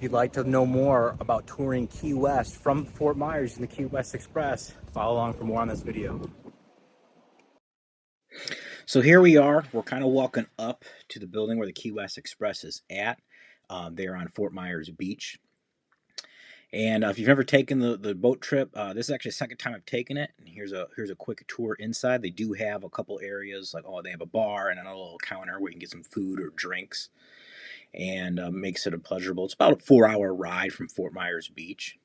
If you'd like to know more about touring Key West from Fort Myers in the Key West Express, follow along for more on this video. So here we are. We're kind of walking up to the building where the Key West Express is at. They're on Fort Myers Beach. And if you've ever taken the boat trip, this is actually the second time I've taken it. And here's a quick tour inside. They do have a couple areas like, they have a bar and another little counter where you can get some food or drinks, and makes it a pleasurable. It's about a 4-hour ride from Fort Myers Beach.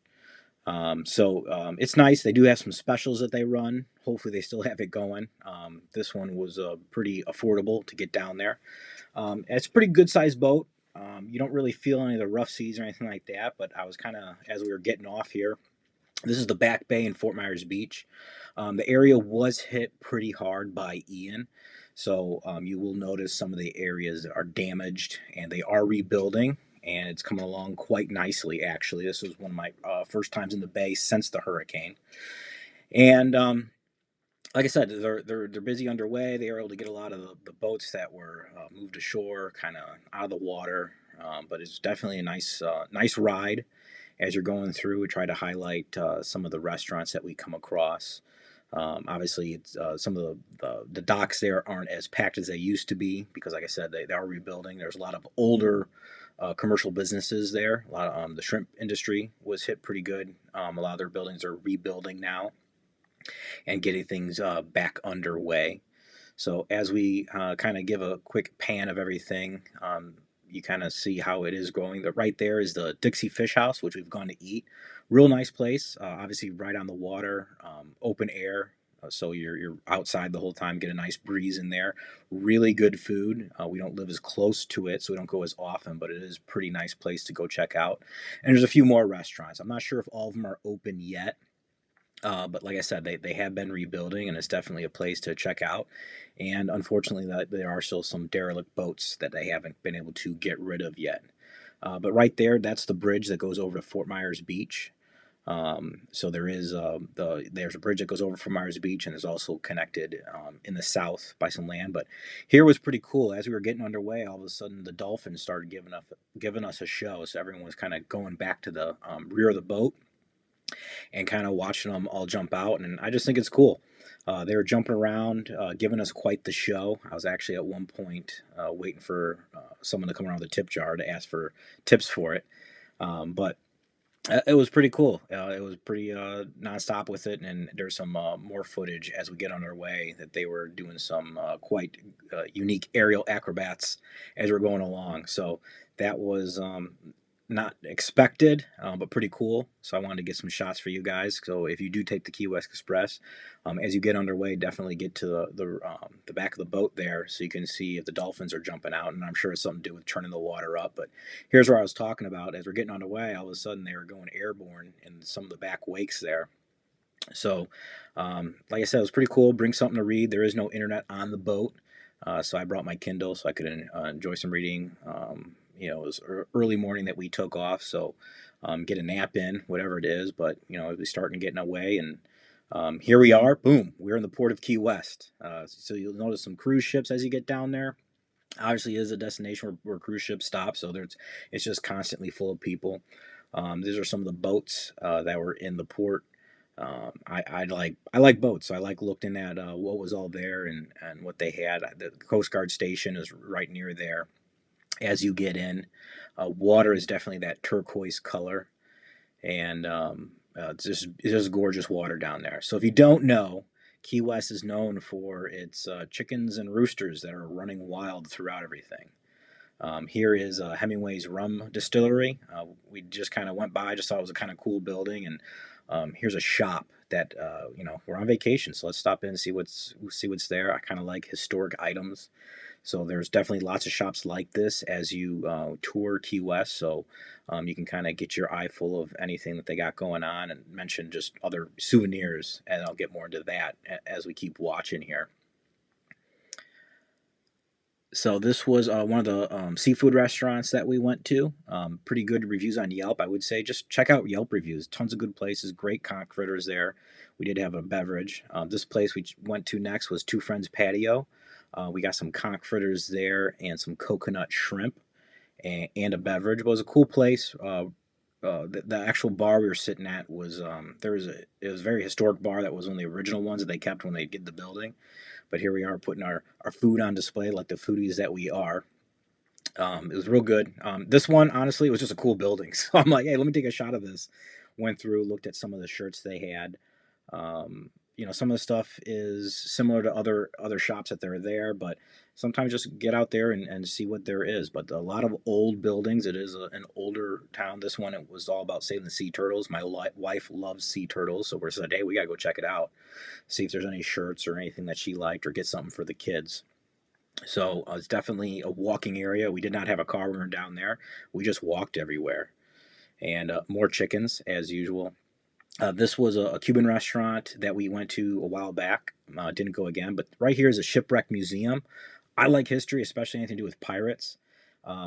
It's nice. They do have some specials that they run. Hopefully they still have it going. This one was pretty affordable to get down there. It's a pretty good sized boat. You don't really feel any of the rough seas or anything like that, but I was kind of, as we were getting off here, this is the back bay in Fort Myers Beach. The area was hit pretty hard by Ian. So you will notice some of the areas are damaged, and they are rebuilding, and it's coming along quite nicely, actually. This was one of my first times in the bay since the hurricane. And like I said, they're busy underway. They were able to get a lot of the boats that were moved ashore, kind of out of the water. But it's definitely a nice ride. As you're going through, we try to highlight some of the restaurants that we come across. Obviously, it's some of the docks there aren't as packed as they used to be because, like I said, they are rebuilding. There's a lot of older commercial businesses there. A lot of the shrimp industry was hit pretty good. A lot of their buildings are rebuilding now and getting things back underway. So as we kind of give a quick pan of everything, you kind of see how it is growing. Right there is the Dixie Fish House, which we've gone to eat. Real nice place, obviously right on the water, open air. So you're outside the whole time, get a nice breeze in there. Really good food. We don't live as close to it, so we don't go as often, but it is a pretty nice place to go check out. And there's a few more restaurants. I'm not sure if all of them are open yet. But like I said, they have been rebuilding, and it's definitely a place to check out. And unfortunately, there are still some derelict boats that they haven't been able to get rid of yet. But right there, that's the bridge that goes over to Fort Myers Beach. So there's a bridge that goes over Fort Myers Beach, and is also connected in the south by some land. But here was pretty cool. As we were getting underway, all of a sudden the dolphins started giving us a show. So everyone was kind of going back to the rear of the boat and kind of watching them all jump out. And I just think it's cool. They were jumping around, giving us quite the show. I was actually at one point waiting for someone to come around with a tip jar to ask for tips for it. But it was pretty cool. It was pretty nonstop with it, and there's some more footage as we get on our way that they were doing some quite unique aerial acrobats as we're going along. So that was not expected, but pretty cool. So I wanted to get some shots for you guys. So if you do take the Key West Express, as you get underway, definitely get to the back of the boat there so you can see if the dolphins are jumping out. And I'm sure it's something to do with turning the water up. But here's where I was talking about. As we're getting underway, all of a sudden they were going airborne in some of the back wakes there. So, like I said, it was pretty cool. Bring something to read. There is no internet on the boat. So I brought my Kindle so I could enjoy some reading. It was early morning that we took off, so get a nap in, whatever it is. But it was starting getting away, and here we are. Boom, we're in the port of Key West. So you'll notice some cruise ships as you get down there. Obviously, it is a destination where cruise ships stop, so it's just constantly full of people. These are some of the boats that were in the port. I like boats. So I like looking at what was all there and what they had. The Coast Guard station is right near there. As you get in, water is definitely that turquoise color, and it's just gorgeous water down there. So if you don't know, Key West is known for its chickens and roosters that are running wild throughout everything. Here is Hemingway's rum distillery. We just kind of went by, just thought it was a kind of cool building, and here's a shop that we're on vacation, so let's stop in and see what's there. I kind of like historic items. So there's definitely lots of shops like this as you tour Key West. So you can kind of get your eye full of anything that they got going on, and mention just other souvenirs. And I'll get more into that as we keep watching here. So this was one of the seafood restaurants that we went to. Pretty good reviews on Yelp, I would say. Just check out Yelp reviews. Tons of good places, great conch fritters there. We did have a beverage. This place we went to next was Two Friends Patio. We got some conch fritters there and some coconut shrimp. and a beverage. But it was a cool place. The actual bar we were sitting at was it was a very historic bar that was one of the original ones that they kept when they did the building. But here we are putting our food on display like the foodies that we are. It was real good. This one, honestly, it was just a cool building. So I'm like, hey, let me take a shot of this. Went through, looked at some of the shirts they had. Some of the stuff is similar to other shops that are there, but sometimes just get out there and see what there is. But a lot of old buildings. It is an older town. This one, it was all about saving the sea turtles. My wife loves sea turtles, so we're said, hey, we gotta go check it out, see if there's any shirts or anything that she liked, or get something for the kids. So it's definitely a walking area. We did not have a car when we were down there. We just walked everywhere. And more chickens, as usual. This was a Cuban restaurant that we went to a while back. Didn't go again. But right here is a Shipwreck museum. I like history, especially anything to do with pirates.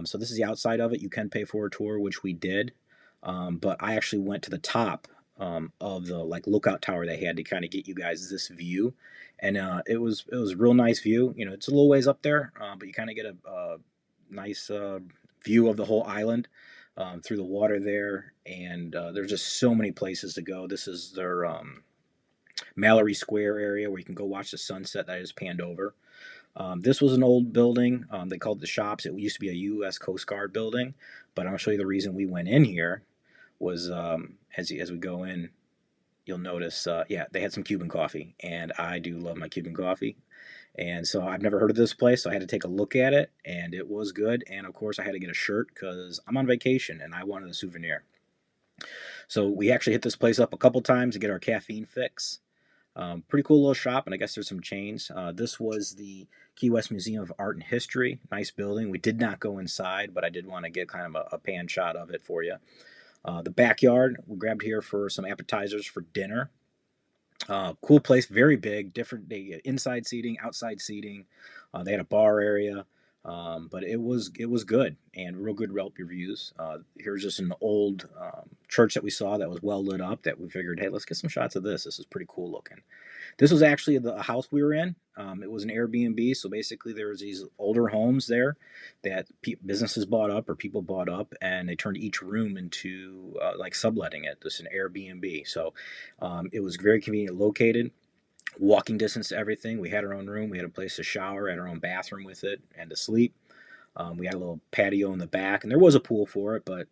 So this is the outside of it. You can pay for a tour, which we did. But I actually went to the top of the like lookout tower they had to kind of get you guys this view, and it was a real nice view. It's a little ways up there, but you kind of get a nice view of the whole island through the water there, and there's just so many places to go. This is their Mallory Square area where you can go watch the sunset that I just panned over. This was an old building. They called it the Shops. It used to be a U.S. Coast Guard building, but I'm going to show you the reason we went in here was as we go in, you'll notice, yeah, they had some Cuban coffee, and I do love my Cuban coffee. And so I've never heard of this place, so I had to take a look at it, and it was good. And of course, I had to get a shirt because I'm on vacation and I wanted a souvenir. So we actually hit this place up a couple times to get our caffeine fix. Pretty cool little shop, and I guess there's some chains. This was the Key West Museum of Art and History. Nice building. We did not go inside, but I did want to get kind of a pan shot of it for you. The backyard, we grabbed here for some appetizers for dinner. Cool place, very big, different. They get inside seating, outside seating. They had a bar area, but it was good and real good Yelp reviews. Here's just an old church that we saw that was well lit up. That we figured, hey, let's get some shots of this. This is pretty cool looking. This was actually the house we were in. It was an Airbnb, so basically there was these older homes there that businesses bought up or people bought up, and they turned each room into like subletting it. This is an Airbnb, so it was very convenient located, walking distance to everything. We had our own room, we had a place to shower, had our own bathroom with it, and to sleep. We had a little patio in the back, and there was a pool for it, but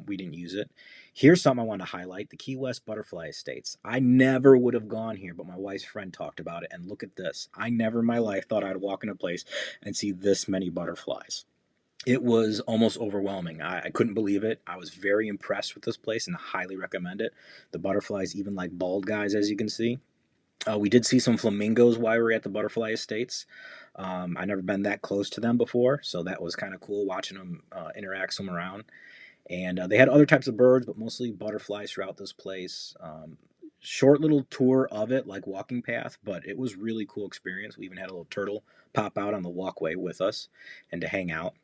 we didn't use it. Here's something I want to highlight: the Key West Butterfly Estates. I never would have gone here, but my wife's friend talked about it, and look at this. I never in my life thought I'd walk in a place and see this many butterflies. It was almost overwhelming. I couldn't believe it. I was very impressed with this place and highly recommend it. The butterflies even like bald guys, as you can see. We did see some flamingos while we were at the Butterfly Estates. I never been that close to them before, so that was kind of cool watching them interact some around. And they had other types of birds, but mostly butterflies throughout this place. Short little tour of it, like walking path, but it was really cool experience. We even had a little turtle pop out on the walkway with us and to hang out.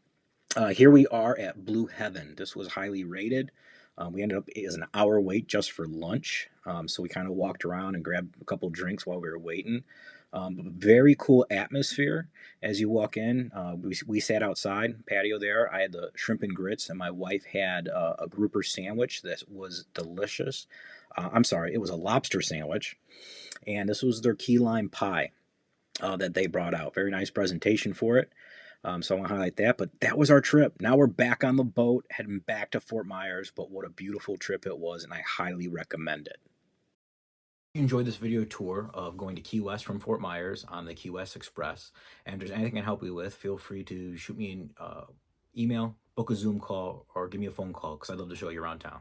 Here we are at Blue Heaven. This was highly rated. We ended up as an hour wait just for lunch. So we kind of walked around and grabbed a couple drinks while we were waiting. Very cool atmosphere as you walk in. We sat outside patio there. I had the shrimp and grits, and my wife had a grouper sandwich that was delicious. I'm sorry, it was a lobster sandwich, and this was their key lime pie that they brought out. Very nice presentation for it. So I want to highlight that. But that was our trip. Now we're back on the boat, heading back to Fort Myers. But what a beautiful trip it was, and I highly recommend it. If you enjoyed this video tour of going to Key West from Fort Myers on the Key West Express, and if there's anything I can help you with, feel free to shoot me an email, book a Zoom call, or give me a phone call because I'd love to show you around town.